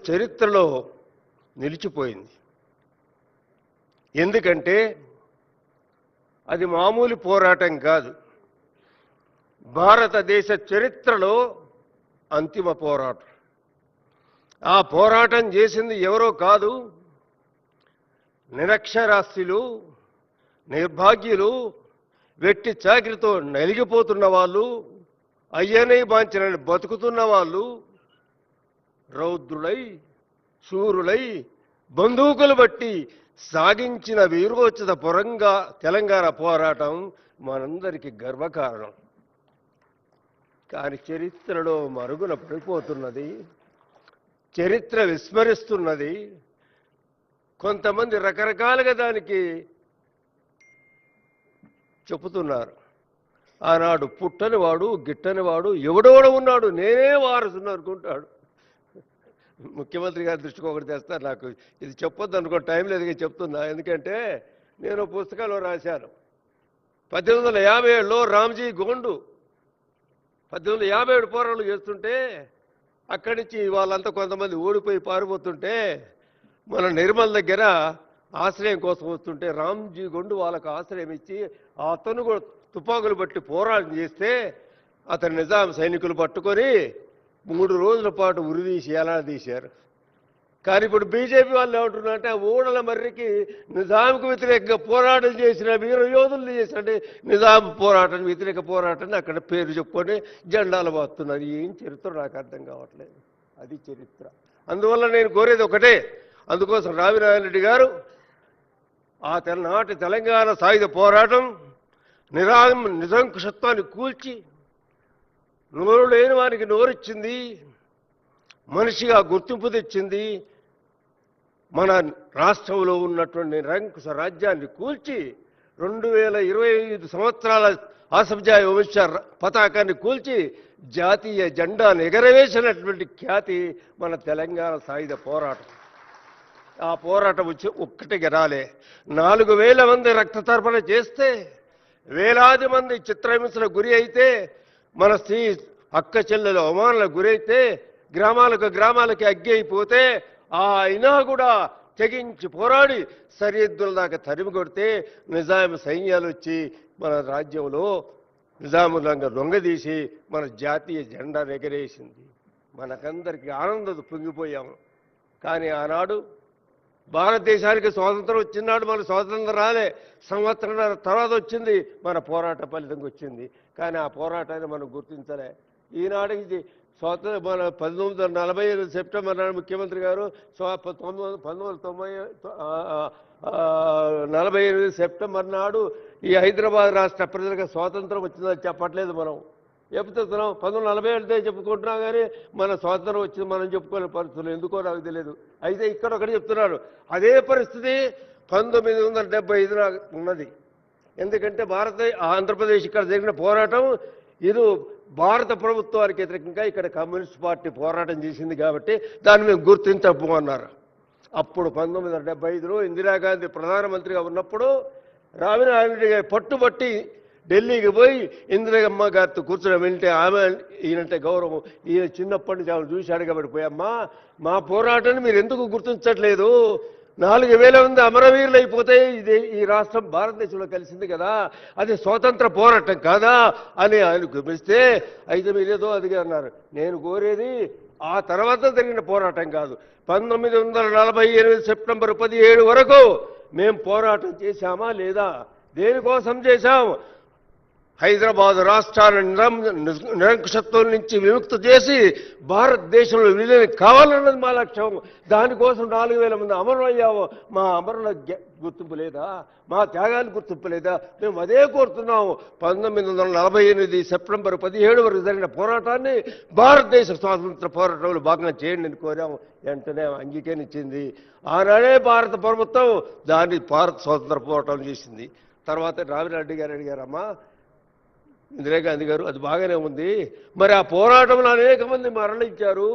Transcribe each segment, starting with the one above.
చరిత్రలో నిలిచిపోయింది. ఎందుకంటే అది మామూలు పోరాటం కాదు, భారతదేశ చరిత్రలో అంతిమ పోరాటం. ఆ పోరాటం చేసింది ఎవరో కాదు, నిరక్షరాస్యులు, నిర్భాగ్యులు, వెట్టి చాకిరితో నలిగిపోతున్న వాళ్ళు, అయ్యనై బాంచనని బతుకుతున్న వాళ్ళు, రౌద్రులై శూరులై బందూకులు బట్టి సాగించిన వీరోచిత పురంగా తెలంగాణ పోరాటం మనందరికీ గర్వకారణం. కానీ చరిత్రలో మరుగున పడిపోతున్నది, చరిత్ర విస్మరిస్తున్నది. కొంతమంది రకరకాలుగా దానికి చెబుతున్నారు. ఆనాడు పుట్టనివాడు గిట్టనివాడు ఎవడోడ ఉన్నాడు, నేనే వారసుని అనుకుంటాడు. ముఖ్యమంత్రి గారి దృష్టికి ఒకటి తెస్తారు. నాకు ఇది చెప్పొద్దు అనుకో, టైం లేదు చెప్తున్నా. ఎందుకంటే నేను పుస్తకాల్లో రాశాను. 1857లో రామ్జీ గోండు 1857 పోరాటాలు చేస్తుంటే అక్కడి నుంచి వాళ్ళంతా కొంతమంది ఓడిపోయి పారిపోతుంటే మన నిర్మల్ దగ్గర ఆశ్రయం కోసం వస్తుంటే రామ్జీ గోండు వాళ్ళకు ఆశ్రయం ఇచ్చి అతను కూడా తుపాకులు బట్టి పోరాటం చేస్తే అతను నిజాం సైనికులు పట్టుకొని 3 రోజుల పాటు ఉరిదీసి ఎలా తీశారు. కానీ ఇప్పుడు బీజేపీ వాళ్ళు ఏమంటున్నారంటే ఊడల మర్రికి నిజాంకు వ్యతిరేకంగా పోరాటం చేసిన వీర యోధులు చేసినట్టే నిజాం పోరాటం వ్యతిరేక పోరాటాన్ని అక్కడ పేరు చెప్పుకొని జెండాలు వాస్తున్నారు. ఏం చరిత్ర నాకు అర్థం కావట్లేదు. అది చరిత్ర. అందువల్ల నేను కోరేది ఒకటే, అందుకోసం రావినారాయణ గారు ఆ నాటి తెలంగాణ సాయుధ పోరాటం నిరంకుశత్వాన్ని కూల్చి నోరు లేని వారికి నోరిచ్చింది, మనిషిగా గుర్తింపు తెచ్చింది. మన రాష్ట్రంలో ఉన్నటువంటి నిరంకుశ రాజ్యాన్ని కూల్చి 2025 సంవత్సరాల ఆసబ్జాయ వంశ పతాకాన్ని కూల్చి జాతీయ జెండాను ఎగరవేసినటువంటి ఖ్యాతి మన తెలంగాణ సాయుధ పోరాటం. ఆ పోరాటం వచ్చి ఒక్కటిగా రాలే, 4000 మంది రక్త తర్పణ చేస్తే, వేలాది మంది చిత్రహింసలకు గురి అయితే, మన స్త్రీ అక్క చెల్లెలు అవమానాలకు గురైతే, గ్రామాలకి అగ్గి అయిపోతే అయినా కూడా తెగించి పోరాడి సరిహద్దుల దాకా తరిమి కొడితే నిజాం సైన్యాలు వచ్చి మన రాజ్యంలో నిజాములంగా దొంగదీసి మన జాతీయ జెండా ఎగరేసింది. మనకందరికీ ఆనందం పొంగిపోయాము. కానీ ఆనాడు భారతదేశానికి స్వాతంత్రం వచ్చినాడు మన స్వాతంత్రం రాలే, సంవత్సరం తర్వాత వచ్చింది మన పోరాట ఫలితంగా వచ్చింది. కానీ ఆ పోరాటాన్ని మనం గుర్తించలే. ఈనాటికి స్వాతంత్రం మన 1945 సెప్టెంబర్ నాడు ముఖ్యమంత్రి గారు 1948 సెప్టెంబర్ నాడు ఈ హైదరాబాద్ రాష్ట్ర ప్రజలకు స్వాతంత్రం వచ్చిందని చెప్పట్లేదు. మనం చెప్తున్నాం 1947 చెప్పుకుంటున్నాం, కానీ మన స్వాతంత్రం వచ్చింది మనం చెప్పుకోలే పరిస్థితులు ఎందుకో నాకు తెలియదు. అయితే ఇక్కడ ఒకటి చెప్తున్నాడు, అదే పరిస్థితి 1975 ఉన్నది. ఎందుకంటే ఆంధ్రప్రదేశ్ ఇక్కడ జరిగిన పోరాటం ఇది భారత ప్రభుత్వానికి వ్యతిరేకంగా ఇక్కడ కమ్యూనిస్ట్ పార్టీ పోరాటం చేసింది కాబట్టి దాన్ని మేము గుర్తించబోమన్నారు. అప్పుడు 1975లో ఇందిరాగాంధీ ప్రధానమంత్రిగా ఉన్నప్పుడు రావినారాయణ గారి పట్టుబట్టి ఢిల్లీకి పోయి ఇందిరమ్మ గారితో కూర్చొని వెళ్తే ఆమె ఈయనంటే గౌరవం, ఈయన చిన్నప్పటి నుంచి ఆమె చూశాడు కాబట్టి పోయమ్మా మా పోరాటాన్ని మీరు ఎందుకు గుర్తించట్లేదు, 4000 మంది అమరవీరులు అయిపోతే ఈ రాష్ట్రం భారతదేశంలో కలిసింది కదా, అది స్వాతంత్ర పోరాటం కాదా అని ఆయన గమనిస్తే అయితే మీరేదో అది అన్నారు. నేను కోరేది ఆ తర్వాత జరిగిన పోరాటం కాదు, 1948 సెప్టెంబర్ 17 వరకు మేము పోరాటం చేశామా లేదా, దేనికోసం చేశాం, హైదరాబాద్ రాష్ట్రాన్ని నిరంకుశత్వం నుంచి విముక్తి చేసి భారతదేశంలో విలీనం కావాలన్నది మా లక్ష్యం. దానికోసం 4000 మంది అమరులు అయ్యాము. మా అమరుల గుర్తింపు లేదా, మా త్యాగాన్ని గుర్తింపు లేదా, మేము అదే కోరుతున్నాము. 1948 సెప్టెంబర్ 17 వరకు జరిగిన పోరాటాన్ని భారతదేశ స్వాతంత్ర పోరాటంలో భాగంగా చేయండి అని కోరాము. వెంటనే అంగీకరించింది. ఆనాడే భారత ప్రభుత్వం దాన్ని భారత స్వాతంత్ర పోరాటం చేసింది. తర్వాత రావిరెడ్డి గారు అడిగారమ్మా ఇందిరాగాంధీ గారు, అది బాగానే ఉంది, మరి ఆ పోరాటంలో అనేక మంది మరణించారు,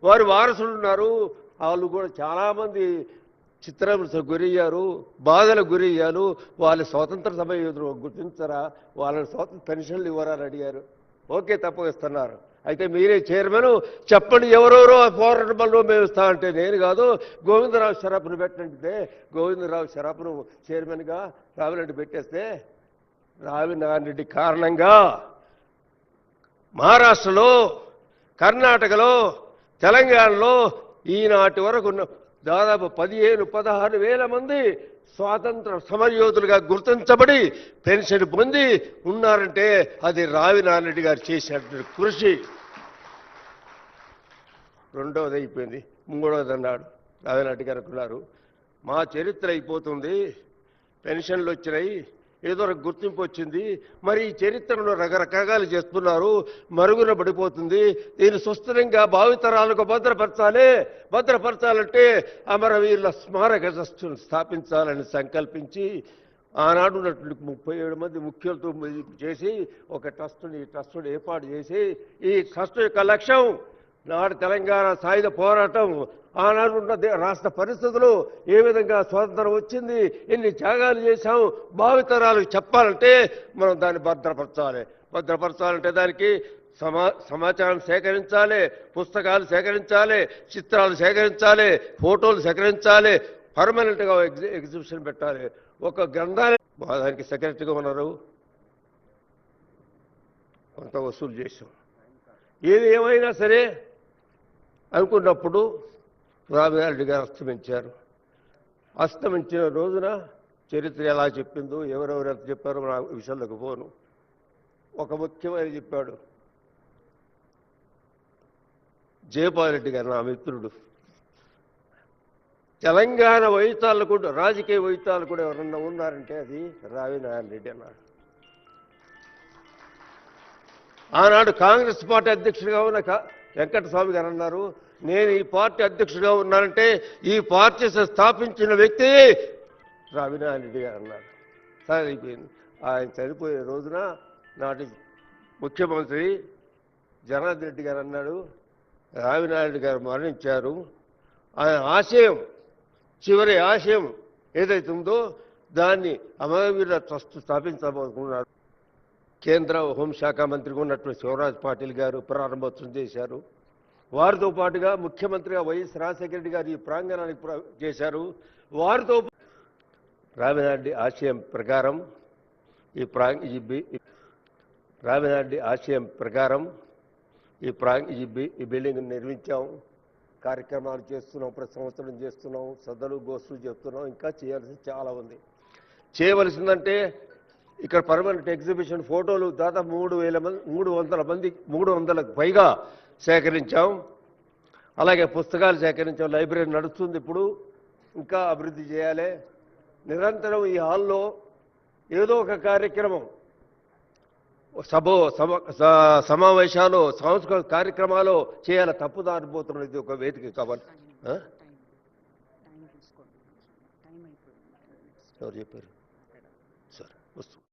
వారి వారసులు ఉన్నారు, వాళ్ళు కూడా చాలామంది చిత్రహింసకు గురయ్యారు, బాధలకు గురయ్యారు, వాళ్ళ స్వాతంత్ర సమయోధులు గుర్తించరా, వాళ్ళని స్వాతంత్ర పెన్షన్లు ఇవ్వరా అని అడిగారు. ఓకే తప్పగిస్తున్నారు. అయితే మీరే చైర్మన్ చెప్పండి, ఎవరెవరో పోరాటంలో మేము ఇస్తా అంటే నేను కాదు, గోవిందరావు షరఫ్ను పెట్టంటే గోవిందరావు షరఫ్ను చైర్మన్గా రావిరెడ్డి పెట్టేస్తే రావినారెడ్డి కారణంగా మహారాష్ట్రలో, కర్ణాటకలో, తెలంగాణలో ఈనాటి వరకు దాదాపు 15-16 మంది స్వాతంత్ర సమరయోధులుగా గుర్తించబడి పెన్షన్ పొంది ఉన్నారంటే అది రావినారెడ్డి గారు చేసినటువంటి కృషి. రెండవది అయిపోయింది, మూడవది అన్నాడు రావినారెడ్డి గారు అనుకున్నారు, మా చరిత్ర అయిపోతుంది, పెన్షన్లు వచ్చినాయి, ఏదో ఒక గుర్తింపు వచ్చింది, మరి ఈ చరిత్రను రకరకాలు చేస్తున్నారు, మరుగున పడిపోతుంది, దీన్ని సుస్థిరంగా భావితరాలకు భద్రపరచాలంటే అమరవీరుల స్మారక ట్రస్టును స్థాపించాలని సంకల్పించి ఆనాడు ఉన్నటువంటి 37 మంది ముఖ్యులతో చేసి ఒక ట్రస్టును ఏర్పాటు చేసి, ఈ ట్రస్ట్ యొక్క లక్ష్యం నాడు తెలంగాణ సాయుధ పోరాటం, ఆనాడు ఉన్న రాష్ట్ర పరిస్థితులు, ఏ విధంగా స్వాతంత్రం వచ్చింది, ఎన్ని త్యాగాలు చేశాం, భావితరాలకు చెప్పాలంటే మనం దాన్ని భద్రపరచాలంటే దానికి సమాచారం సేకరించాలి, పుస్తకాలు సేకరించాలి, చిత్రాలు సేకరించాలి, ఫోటోలు సేకరించాలి, పర్మనెంట్గా ఎగ్జిబిషన్ పెట్టాలి. ఒక గ్రంథాలయం దానికి సెక్రటరీగా ఉన్నారు, కొంత వసూలు చేశాం. ఏది ఏమైనా సరే అనుకున్నప్పుడు రావినారెడ్డి గారు అస్తమించిన రోజున చరిత్ర ఎలా చెప్పిందో, ఎవరెవరు ఎంత చెప్పారో నా విషయంలోకి పోను. ఒక ముఖ్యమైన చెప్పాడు, జయపాలరెడ్డి గారు నా మిత్రుడు, తెలంగాణ వైతాలు కూడా, రాజకీయ వైతాలు కూడా ఎవరన్నా ఉన్నారంటే అది రావినారెడ్డి అన్నాడు. ఆనాడు కాంగ్రెస్ పార్టీ అధ్యక్షుడిగా ఉన్న వెంకటస్వామి గారు అన్నారు, నేను ఈ పార్టీ అధ్యక్షుడిగా ఉన్నానంటే ఈ పార్టీ స్థాపించిన వ్యక్తి రావినారెడ్డి గారు అన్నారు. సరే అయిపోయింది. ఆయన చనిపోయే రోజున నాటి ముఖ్యమంత్రి జనార్దన్ రెడ్డి గారు అన్నాడు, రావినారెడ్డి గారు మరణించారు, ఆయన ఆశయం, చివరి ఆశయం ఏదైతే ఉందో దాన్ని అమరవీరుల ట్రస్ట్ స్థాపించబోతున్నారు. కేంద్ర హోంశాఖ మంత్రిగా ఉన్నటువంటి శివరాజ్ పాటిల్ గారు ప్రారంభోత్సవం చేశారు. వారితో పాటుగా ముఖ్యమంత్రిగా వైఎస్ రాజశేఖర రెడ్డి గారు ఈ ప్రాంగణానికి చేశారు. వారితో రావినారెడ్డి ఆశయం ప్రకారం ఈ బిల్డింగ్ నిర్మించాం, కార్యక్రమాలు చేస్తున్నాం, ప్రతి సంవత్సరం చేస్తున్నాం, సదలు గోష్ఠులు చేస్తున్నాం, ఇంకా చేయాల్సింది చాలా ఉంది. చేయవలసిందంటే ఇక్కడ పర్మనెంట్ ఎగ్జిబిషన్ ఫోటోలు దాదాపు 300కు పైగా సేకరించాం. అలాగే పుస్తకాలు సేకరించాం, లైబ్రరీ నడుస్తుంది. ఇప్పుడు ఇంకా అభివృద్ధి చేయాలి. నిరంతరం ఈ హాల్లో ఏదో ఒక కార్యక్రమం, సమావేశాలు, సాంస్కృతిక కార్యక్రమాలు చేయాలి. తప్పుదారిపోతున్నది ఒక వేదిక కాబట్టి. ఎవరు చెప్పారు? సరే వస్తుంది.